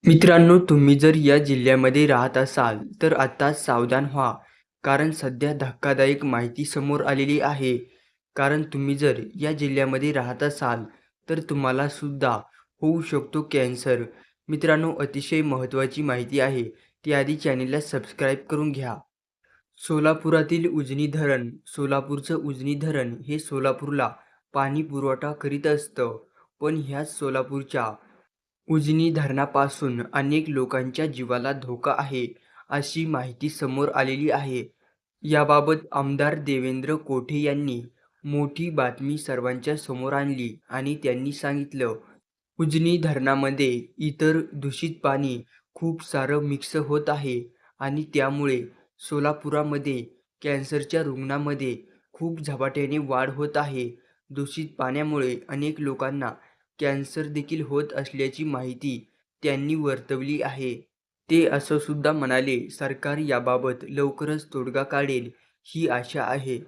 मित्रांनो, तुम्ही जर या जिल्ह्यामध्ये राहत असाल, तर आत्ताच सावधान व्हा. कारण सध्या धक्कादायक माहिती समोर आलेली आहे. कारण तुम्ही जर या जिल्ह्यामध्ये राहत असाल, तर तुम्हाला सुद्धा होऊ शकतो कॅन्सर. मित्रांनो, अतिशय महत्त्वाची माहिती आहे. ती आधी चॅनेलला सबस्क्राईब करून घ्या. सोलापुरातील उजनी धरण सोलापूरचं उजनी धरण हे सोलापूरला पाणी पुरवठा करीत असतं. पण ह्याच सोलापूरच्या उजनी धरणापासून अनेक लोकांच्या जीवाला धोका आहे, अशी माहिती समोर आलेली आहे. याबाबत आमदार देवेंद्र कोठे यांनी मोठी बातमी सर्वांच्या समोर आणली आणि त्यांनी सांगितलं, उजनी धरणामध्ये इतर दूषित पाणी खूप सारं मिक्स होत आहे आणि त्यामुळे सोलापुरामध्ये कॅन्सरच्या रुग्णांमध्ये खूप झपाट्याने वाढ होत आहे. दूषित पाण्यामुळे अनेक लोकांना कॅन्सर देखील होत असल्याची माहिती त्यांनी वर्तवली आहे. ते असं सुद्धा म्हणाले, सरकार याबाबत लवकरच तोडगा काढेल ही आशा आहे.